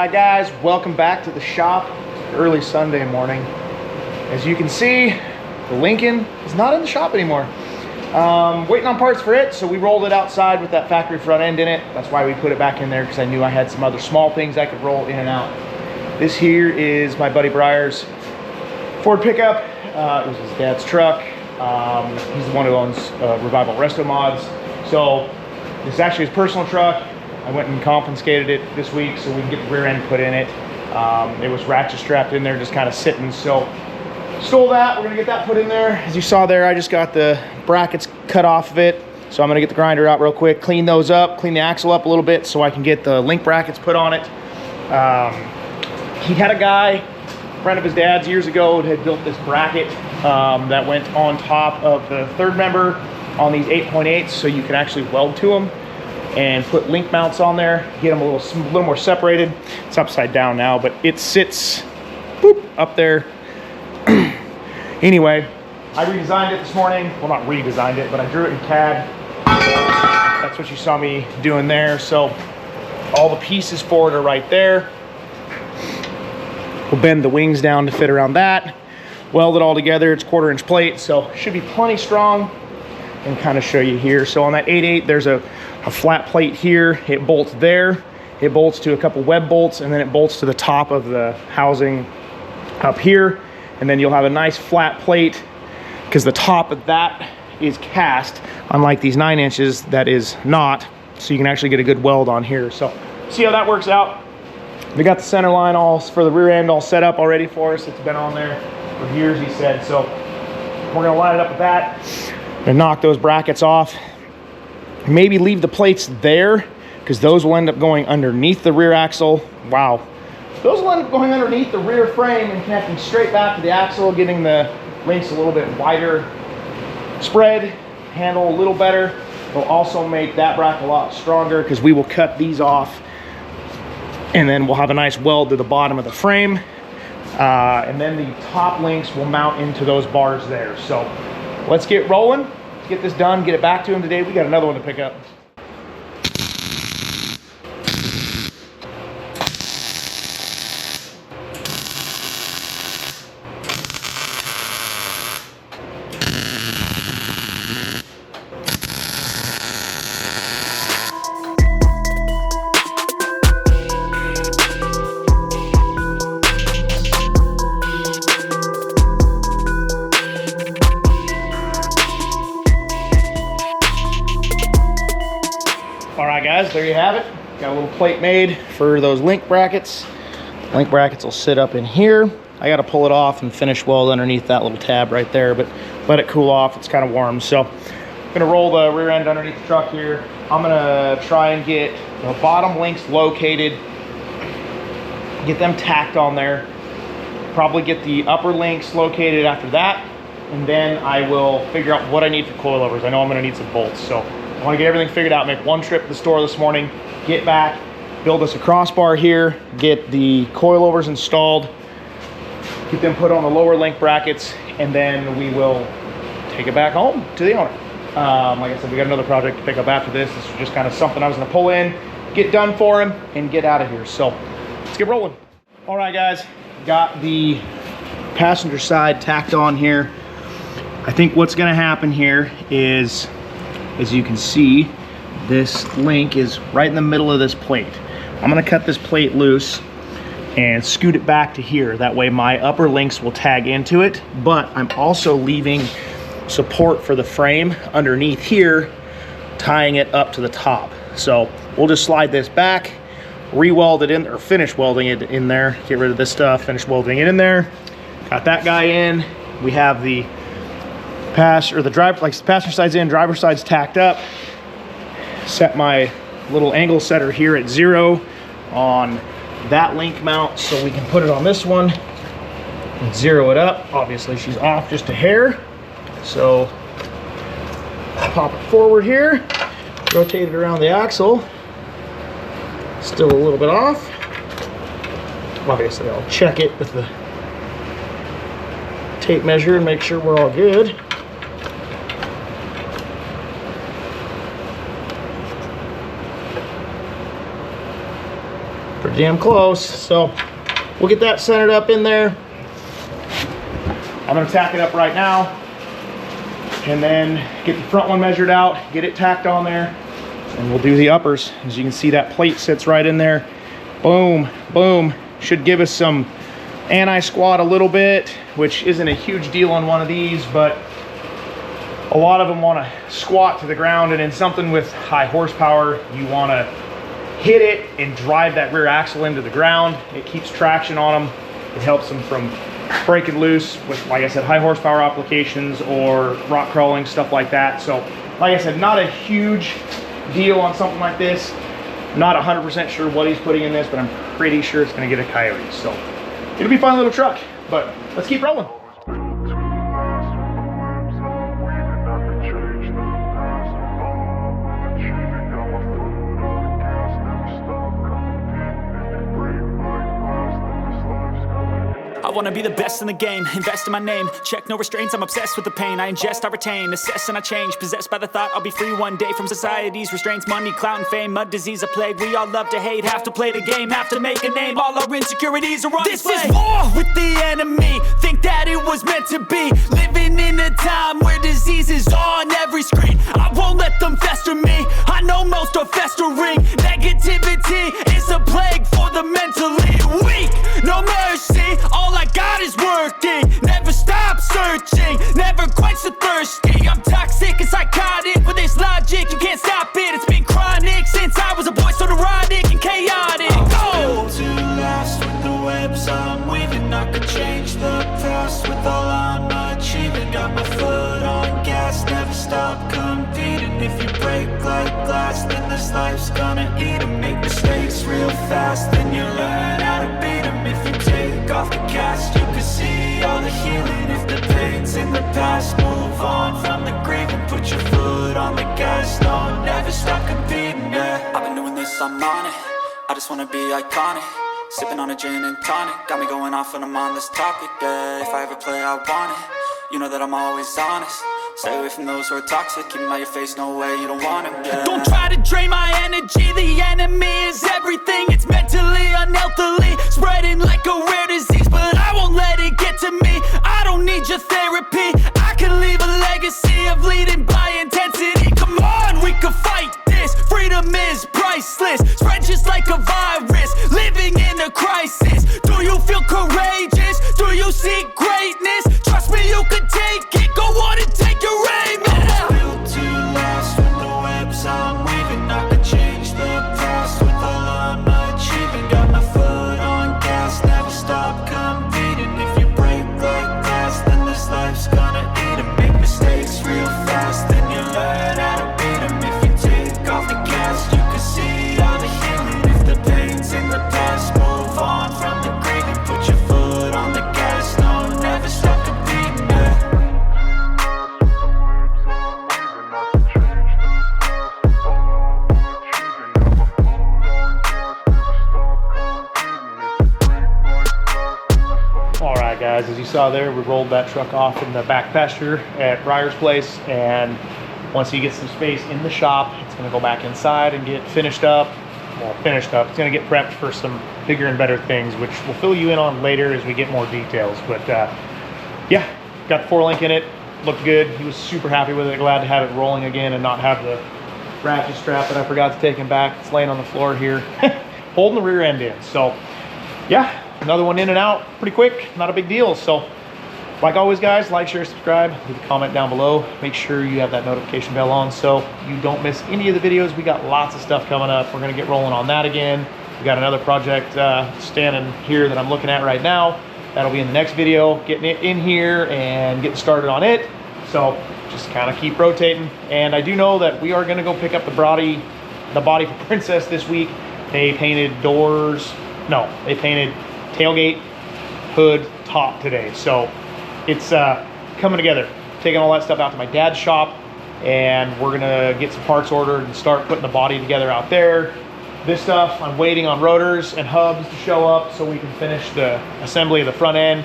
Alright guys, welcome back to the shop. Early Sunday morning. As you can see, the Lincoln is not in the shop anymore. Waiting on parts for it, so we rolled it outside with that factory front end in it. That's why we put it back in there, because I knew I had some other small things I could roll in and out. This here is my buddy Briar's Ford pickup. It was his dad's truck. He's the one who owns Revival Resto Mods. So this is actually his personal truck. I went and confiscated it this week so we can get the rear end put in it. It was ratchet strapped in there, just kind of sitting. So stole that. We're gonna get that put in there. As you saw there, I just got the brackets cut off of it. So I'm gonna get the grinder out real quick, clean those up, clean the axle up a little bit so I can get the link brackets put on it. He had a guy, a friend of his dad's years ago, had built this bracket that went on top of the third member on these 8.8s, so you can actually weld to them and put link mounts on there, get them a little more separated. It's upside down now, but it sits boop, up there. Anyway, I redesigned it this morning. Well, not redesigned it, but I drew it in CAD. That's what you saw me doing there. So all the pieces for it are right there. We'll bend the wings down to fit around that. Weld it all together. It's 1/4-inch plate, so should be plenty strong. And kind of show you here. So on that 8.8, there's a flat plate here. It bolts there. It bolts to a couple web bolts, and then it bolts to the top of the housing up here. And then you'll have a nice flat plate because the top of that is cast, unlike these 9 inches that is not. So you can actually get a good weld on here. So see how that works out. We got the center line all for the rear end all set up already for us. It's been on there for years, he said. So we're gonna line it up with that. And knock those brackets off. Maybe leave the plates there because those will end up going underneath the rear axle. Wow. Those will end up going underneath the rear frame and connecting straight back to the axle, getting the links a little bit wider spread, handle a little better. It'll also make that bracket a lot stronger because we will cut these off and then we'll have a nice weld to the bottom of the frame. And then the top links will mount into those bars there. So let's get rolling. Let's get this done, get it back to him today. We got another one to pick up. All right guys, there you have it. Got a little plate made for those link brackets. Link brackets will sit up in here. I got to pull it off and finish weld underneath that little tab right there, but let it cool off. It's kind of warm. So I'm gonna roll the rear end underneath the truck here. I'm gonna try and get the bottom links located, get them tacked on there, probably get the upper links located after that, and then I will figure out what I need for coilovers. I know I'm gonna need some bolts, so I want to get everything figured out, make one trip to the store this morning, get back, build us a crossbar here, get the coilovers installed, get them put on the lower link brackets, and then we will take it back home to the owner. Like I said, we got another project to pick up after this. This was just kind of something I was going to pull in, get done for him, and get out of here. So let's get rolling. All right, guys, got the passenger side tacked on here. I think what's going to happen here is, as you can see, this link is right in the middle of this plate. I'm gonna cut this plate loose and scoot it back to here. That way my upper links will tag into it, but I'm also leaving support for the frame underneath here, tying it up to the top. So we'll just slide this back, re-weld it in, or finish welding it in there, get rid of this stuff, finish welding it in there. Got that guy in. We have the passenger side's in, driver side's tacked up. Set my little angle setter here at 0 on that link mount so we can put it on this one and zero it up. Obviously she's off just a hair, so pop it forward here, rotate it around the axle, still a little bit off. Obviously I'll check it with the tape measure and make sure we're all good. pretty damn close. So we'll get that centered up in there. I'm gonna tack it up right now and then get the front one measured out, get it tacked on there, and we'll do the uppers. As you can see, that plate sits right in there. Boom, boom. Should give us some anti-squat a little bit, which isn't a huge deal on one of these, but a lot of them want to squat to the ground, and in something with high horsepower, you want to hit it and drive that rear axle into the ground. It keeps traction on them. It helps them from breaking loose with, like I said, high horsepower applications or rock crawling, stuff like that. So, like I said, not a huge deal on something like this. Not 100% sure what he's putting in this, but I'm pretty sure it's going to get a Coyote. So it'll be a fun little truck, but let's keep rolling. I wanna be the best in the game, invest in my name, check no restraints, I'm obsessed with the pain. I ingest, I retain, assess and I change, possessed by the thought I'll be free one day from society's restraints, money, clout and fame, mud, disease, a plague. We all love to hate, have to play the game, have to make a name. All our insecurities are on display. This is war with the enemy, think that it was meant to be. Living in a time where disease is on every screen. I won't let them fester me, I know most are festering. Negativity is a plague for the mentally weak. No mercy, all I got is working. Never stop searching, never quench the thirsty. I'm toxic and psychotic with this logic, you can't stop it. It's been chronic since I was a boy, so neurotic and chaotic. I'm built to last with the webs I'm weaving. I could change the past with all I'm achieving. Got my foot on gas, never stop competing. If you break like glass, then this life's gonna eat 'em. Make mistakes real fast, then you learn how to beat 'em. If you take off the cast, you can see all the healing. If the pain's in the past, move on from the grave and put your foot on the gas. No, never stop competing, yeah. I've been doing this, I'm on it. I just wanna be iconic. Sipping on a gin and tonic, got me going off when I'm on this topic, yeah. If I ever play, I want it. You know that I'm always honest. Stay away from those who are toxic. Keep them out your face, no way, you don't want them, yeah. Don't try to drain my energy. The enemy is everything. It's mentally, unhealthily, spreading like a rare disease. But I won't let it get to me. I don't need your therapy. I can leave a legacy of leading by intensity. Come on, we can fight this. Freedom is priceless. Spread just like a virus. Living in a crisis. Do you feel courageous? Do you seek greatness? Trust me, you can take it. Go on and take your aim. I'm built to last with the webs I'm weaving. I could change the past with all I'm achieving. Got my foot on gas, never stop competing. If you break like glass, then this life's gonna eat 'em. Make mistakes real fast, then you learn how to beat 'em. If you take off the cast, you can see all the healing. If the pain's in the past, move on from the grave and put your foot on the gas. No, never stop competing, yeah. All right, guys, as you saw there, we rolled that truck off in the back pasture at Briar's place, and once he gets some space in the shop, it's going to go back inside and get finished up. Well, finished up. It's going to get prepped for some bigger and better things, which we'll fill you in on later as we get more details. But yeah, got the 4-link in it. Looked good. He was super happy with it. Glad to have it rolling again and not have the ratchet strap that I forgot to take him back. It's laying on the floor here, holding the rear end in. So yeah, another one in and out pretty quick. Not a big deal. So like always, guys, like, share, subscribe, leave a comment down below. Make sure you have that notification bell on so you don't miss any of the videos. We got lots of stuff coming up. We're gonna get rolling on that again. We got another project standing here that I'm looking at right now. That'll be in the next video, getting it in here and getting started on it. So just kind of keep rotating. And I do know that we are gonna go pick up the body for Princess this week. They painted doors, no, they painted tailgate, hood, top today. So it's coming together. Taking all that stuff out to my dad's shop, and we're gonna get some parts ordered and start putting the body together out there. This stuff, I'm waiting on rotors and hubs to show up so we can finish the assembly of the front end.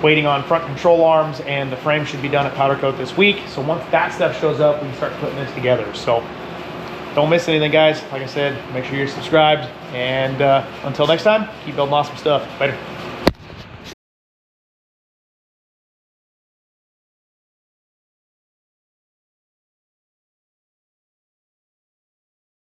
Waiting on front control arms, and the frame should be done at powder coat this week. So once that stuff shows up, we can start putting this together. So don't miss anything, guys. Like I said, make sure you're subscribed. And until next time, keep building awesome stuff. Later.